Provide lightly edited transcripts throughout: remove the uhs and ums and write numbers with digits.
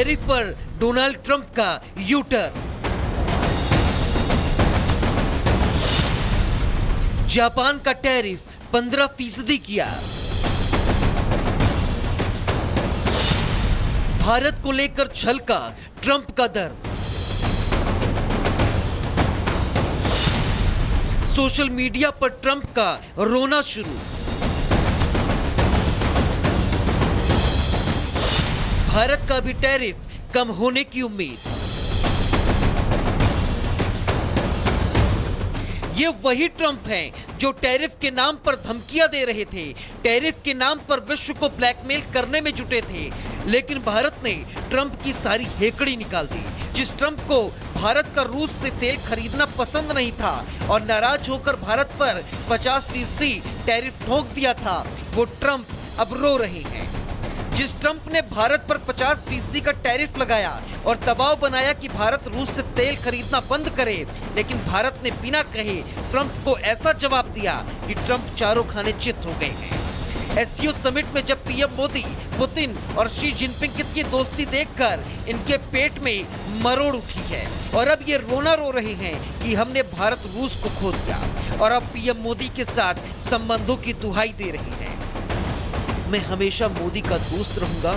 Tariff पर Donald Trump का U turn. Japan का टैरिफ 15% किया। भारत को लेकर छलका ट्रंप का दर। सोशल मीडिया पर ट्रंप का रोना शुरू। भारत का भी टैरिफ कम होने की उम्मीद। ये वही ट्रंप हैं जो टैरिफ के नाम पर धमकियां दे रहे थे, टैरिफ के नाम पर विश्व को ब्लैकमेल करने में जुटे थे। लेकिन भारत ने ट्रंप की सारी हेकड़ी निकाल दी। जिस ट्रंप को भारत का रूस से तेल खरीदना पसंद नहीं था और नाराज होकर भारत पर 50% टैरिफ ठोक दिया था, वो ट्रंप अब रो रहे हैं। जिस ट्रंप ने भारत पर 50% का टैरिफ लगाया और दबाव बनाया कि भारत रूस से तेल खरीदना बंद करे, लेकिन भारत ने बिना कहे ट्रंप को ऐसा जवाब दिया कि ट्रंप चारों खाने चित हो गए हैं। एससीओ समिट में जब पीएम मोदी, पुतिन और शी जिनपिंग की दोस्ती देखकर इनके पेट में मरोड़ उठी है और अब ये रोना रो रहे हैं कि हमने भारत रूस को खो दिया और अब पीएम मोदी के साथ संबंधों की दुहाई दे रहे हैं। मैं हमेशा मोदी का दोस्त रहूंगा।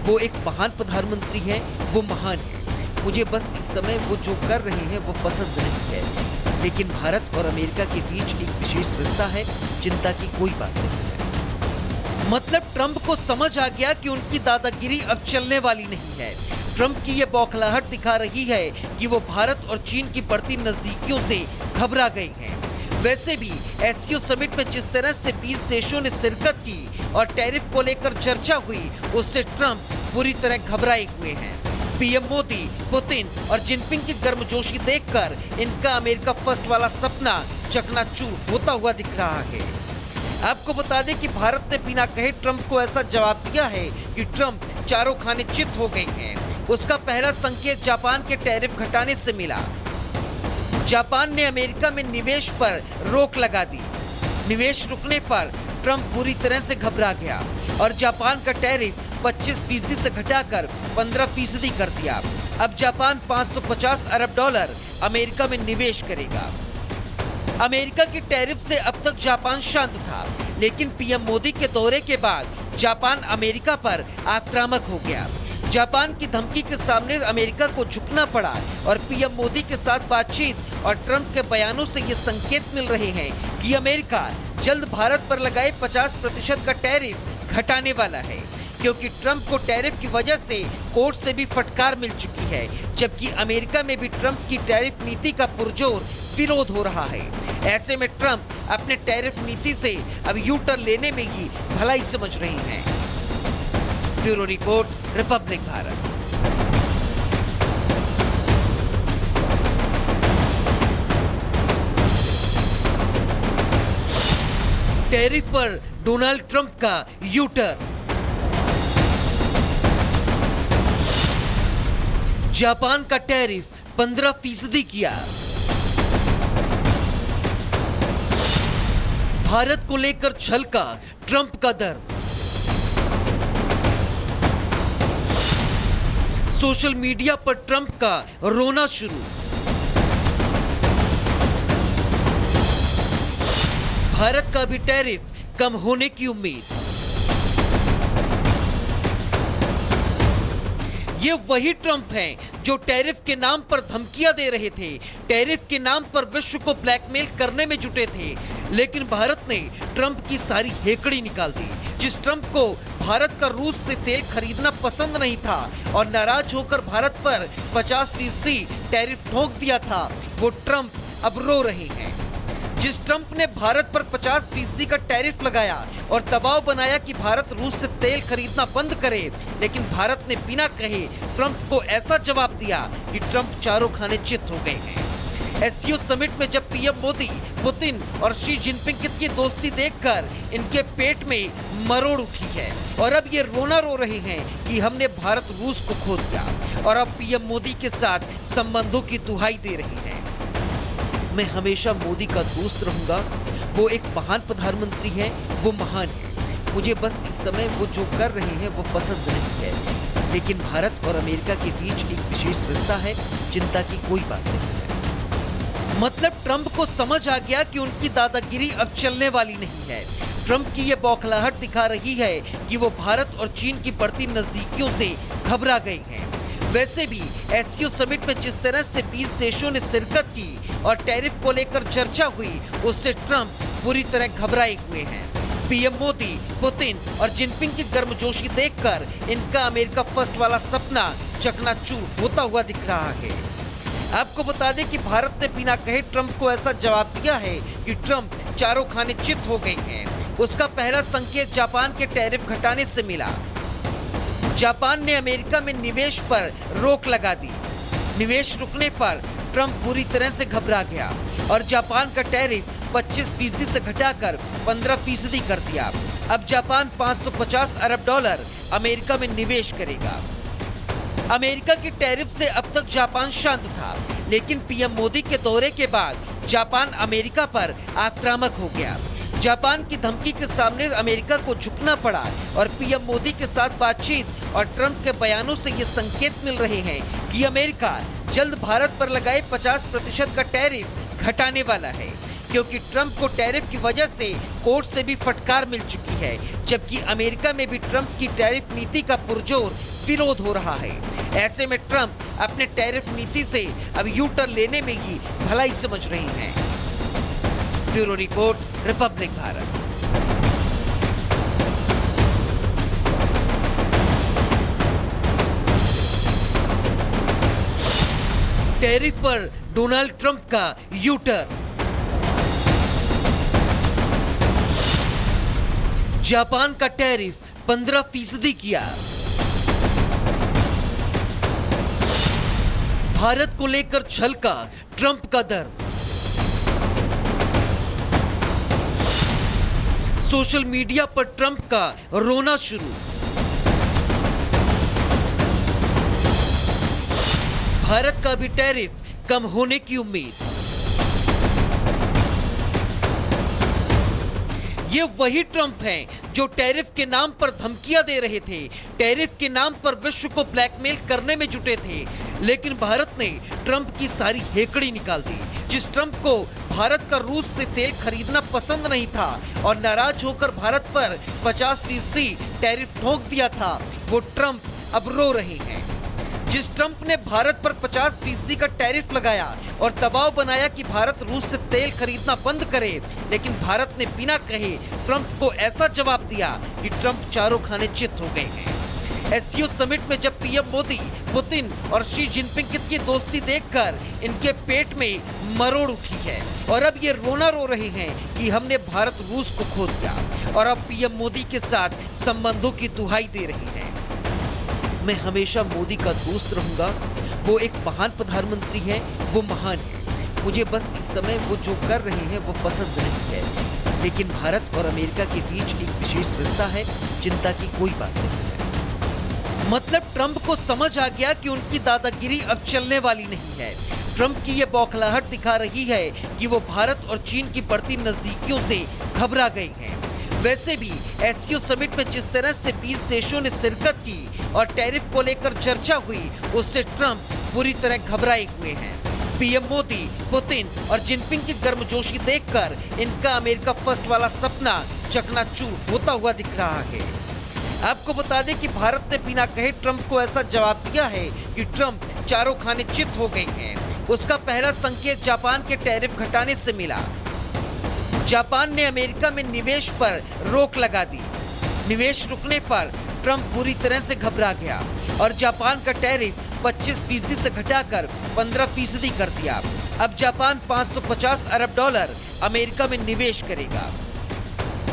वो एक महान प्रधानमंत्री हैं, वो महान है। मुझे बस इस समय वो जो कर रहे हैं वो पसंद नहीं है, लेकिन भारत और अमेरिका के बीच एक विशेष रिश्ता है, चिंता की कोई बात नहीं है। मतलब ट्रंप को समझ आ गया कि उनकी दादागिरी अब चलने वाली नहीं है। ट्रंप की ये बौखलाहट दिखा रही है कि वो भारत और चीन की बढ़ती नजदीकियों से घबरा गए हैं। वैसे भी एससीओ समिट में जिस तरह से 20 देशों ने शिरकत की और टैरिफ को लेकर चर्चा हुई, उससे ट्रंप पूरी तरह घबराए हुए हैं। पीएम मोदी, पुतिन और जिनपिंग की गर्मजोशी देखकर इनका अमेरिका फर्स्ट वाला सपना चकनाचूर होता हुआ दिख रहा है। आपको बता दें कि भारत ने बिना कहे ट्रंप को ऐसा जवाब दिया है कि ट्रंप चारों खाने चित हो गए हैं। उसका पहला संकेत जापान के टैरिफ घटाने से मिला। जापान ने अमेरिका में निवेश पर रोक लगा दी। निवेश रुकने पर ट्रंप पूरी तरह से घबरा गया और जापान का टैरिफ 25% से घटाकर 15% कर दिया। अब जापान $550 अरब अमेरिका में निवेश करेगा। अमेरिका की टैरिफ से अब तक जापान शांत था, लेकिन पीएम मोदी के दौरे के बाद जापान अमेरिका पर आक्रामक हो गया। जापान की धमकी के सामने अमेरिका को झुकना पड़ा और पीएम मोदी के साथ बातचीत और ट्रंप के बयानों से ये संकेत मिल रहे हैं कि अमेरिका जल्द भारत पर लगाए 50% का टैरिफ घटाने वाला है, क्योंकि ट्रंप को टैरिफ की वजह से कोर्ट से भी फटकार मिल चुकी है, जबकि अमेरिका में भी ट्रंप की टैरिफ नीति का पुरजोर विरोध हो रहा है। ऐसे में ट्रंप अपने टैरिफ नीति से अब यू टर्न लेने में ही भलाई समझ रहे हैं। Bureau report, Republic Bharat. Tariff पर डोनाल्ड ट्रंप का यू टर्न। जापान का टैरिफ 15% किया। भारत को लेकर छलका ट्रंप का दर। सोशल मीडिया पर ट्रंप का रोना शुरू। भारत का भी टैरिफ कम होने की उम्मीद। ये वही ट्रंप हैं जो टैरिफ के नाम पर धमकियां दे रहे थे, टैरिफ के नाम पर विश्व को ब्लैकमेल करने में जुटे थे। लेकिन भारत ने ट्रंप की सारी हेकड़ी निकाल दी। जिस ट्रंप को भारत का रूस से तेल खरीदना पसंद नहीं था और नाराज होकर भारत पर 50% टैरिफ ठोक दिया था, वो ट्रंप अब रो रहे हैं। जिस ट्रंप ने भारत पर 50% का टैरिफ लगाया और दबाव बनाया कि भारत रूस से तेल खरीदना बंद करे, लेकिन भारत ने बिना कहे ट्रंप को ऐसा जवाब दिया कि ट्रंप चारों खाने चित हो गए हैं। एससीओ समिट में जब पीएम मोदी, पुतिन और शी जिनपिंग की दोस्ती देखकर इनके पेट में मरोड़ उठी है और अब ये रोना रो रहे हैं कि हमने भारत रूस को खो दिया और अब पीएम मोदी के साथ संबंधों की दुहाई दे रहे हैं। मैं हमेशा मोदी का दोस्त रहूंगा। वो एक महान प्रधानमंत्री हैं, वो महान है। मुझे बस इस समय वो जो कर रहे हैं वो पसंद नहीं है, लेकिन भारत और अमेरिका के बीच एक विशेष रिश्ता है, चिंता की कोई बात नहीं है। मतलब ट्रंप को समझ आ गया कि उनकी दादागिरी अब चलने वाली नहीं है। ट्रंप की ये बौखलाहट दिखा रही है कि वो भारत और चीन की बढ़ती नजदीकियों से घबरा गई हैं। वैसे भी एससीओ समिट में जिस तरह से 20 देशों ने शिरकत की और टैरिफ को लेकर चर्चा हुई, उससे ट्रंप पूरी तरह घबराए हुए हैं। पीएम मोदी, पुतिन और जिनपिंग की गर्मजोशी देखकर इनका अमेरिका फर्स्ट वाला सपना चकनाचूर होता हुआ दिख रहा है। आपको बता दें कि भारत ने बिना कहे ट्रंप को ऐसा जवाब दिया है कि ट्रंप चारों खाने चित हो गए हैं। उसका पहला संकेत जापान के टैरिफ घटाने से मिला। जापान ने अमेरिका में निवेश पर रोक लगा दी। निवेश रुकने पर ट्रंप पूरी तरह से घबरा गया और जापान का टैरिफ 25% से घटाकर 15% कर दिया। अब जापान $550 अरब अमेरिका में निवेश करेगा। अमेरिका की टैरिफ से अब तक जापान शांत था, लेकिन पीएम मोदी के दौरे के बाद जापान अमेरिका पर आक्रामक हो गया। जापान की धमकी के सामने अमेरिका को झुकना पड़ा और पीएम मोदी के साथ बातचीत और ट्रंप के बयानों से ये संकेत मिल रहे हैं कि अमेरिका जल्द भारत पर लगाए 50% का टैरिफ घटाने वाला है, क्योंकि ट्रंप को टैरिफ की वजह से कोर्ट से भी फटकार मिल चुकी है, जबकि अमेरिका में भी ट्रंप की टैरिफ नीति का पुरजोर विरोध हो रहा है। ऐसे में ट्रंप अपने टैरिफ नीति से अब यू टर्न लेने में ही भलाई समझ रहे हैं। Bureau report, Republic Bharat. Tariff पर डोनाल्ड ट्रंप का यू टर्न। जापान का टैरिफ 15% किया। भारत को लेकर छलका ट्रंप का डर। सोशल मीडिया पर ट्रंप का रोना शुरू। भारत का भी टैरिफ कम होने की उम्मीद। ये वही ट्रंप हैं जो टैरिफ के नाम पर धमकियां दे रहे थे, टैरिफ के नाम पर विश्व को ब्लैकमेल करने में जुटे थे। लेकिन भारत ने ट्रंप की सारी हेकड़ी निकाल दी। जिस ट्रंप को भारत का रूस से तेल खरीदना पसंद नहीं था और नाराज होकर भारत पर 50% टैरिफ ठोक दिया था, वो ट्रंप अब रो रहे हैं। जिस ट्रंप ने भारत पर 50% का टैरिफ लगाया और दबाव बनाया कि भारत रूस से तेल खरीदना बंद करे, लेकिन भारत ने बिना कहे ट्रंप को ऐसा जवाब दिया कि ट्रंप चारों खाने चित हो गए हैं। एससीओ समिट में जब पीएम मोदी, पुतिन और शी जिनपिंग की दोस्ती देखकर इनके पेट में मरोड़ उठी है और अब ये रोना रो रहे हैं कि हमने भारत रूस को खो दिया और अब पीएम मोदी के साथ संबंधों की दुहाई दे रहे हैं। मैं हमेशा मोदी का दोस्त रहूंगा। वो एक महान प्रधानमंत्री हैं, वो महान है। मुझे बस इस समय वो जो कर रहे हैं वो पसंद नहीं है, लेकिन भारत और अमेरिका के बीच एक विशेष रिश्ता है, चिंता की कोई बात नहीं है। मतलब ट्रंप को समझ आ गया कि उनकी दादागिरी अब चलने वाली नहीं है। ट्रंप की ये बौखलाहट दिखा रही है कि वो भारत और चीन की बढ़ती नजदीकियों से घबरा गई हैं। वैसे भी एससीओ समिट में जिस तरह से 20 देशों ने शिरकत की और टैरिफ को लेकर चर्चा हुई, उससे ट्रंप पूरी तरह घबराए हुए हैं। पीएम मोदी, पुतिन और जिनपिंग की गर्मजोशी देखकर इनका अमेरिका फर्स्ट वाला सपना चकनाचूर होता हुआ दिख रहा है। आपको बता दें कि भारत ने बिना कहे ट्रंप को ऐसा जवाब दिया है कि ट्रंप चारों खाने चित हो गए हैं। उसका पहला संकेत जापान के टैरिफ घटाने से मिला। जापान ने अमेरिका में निवेश पर रोक लगा दी। निवेश रुकने पर ट्रंप पूरी तरह से घबरा गया और जापान का टैरिफ 25% से घटाकर 15% कर दिया। अब जापान $550 अरब अमेरिका में निवेश करेगा।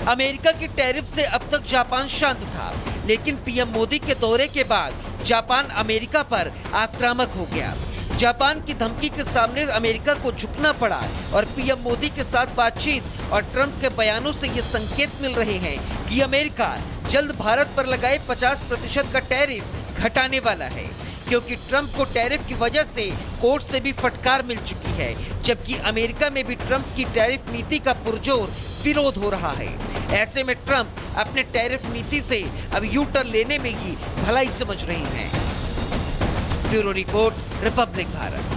अमेरिका की टैरिफ से अब तक जापान शांत था, लेकिन पीएम मोदी के दौरे के बाद जापान अमेरिका पर आक्रामक हो गया। जापान की धमकी के सामने अमेरिका को झुकना पड़ा और पीएम मोदी के साथ बातचीत और ट्रंप के बयानों से ये संकेत मिल रहे हैं कि अमेरिका जल्द भारत पर लगाए 50% का टैरिफ घटाने वाला है, क्योंकि ट्रंप को टैरिफ की वजह से कोर्ट से भी फटकार मिल चुकी है, जबकि अमेरिका में भी ट्रंप की टैरिफ नीति का पुरजोर विरोध हो रहा है। ऐसे में ट्रंप अपने टैरिफ नीति से अब यू टर्न लेने में ही भलाई समझ रही हैं। Bureau report, Republic Bharat.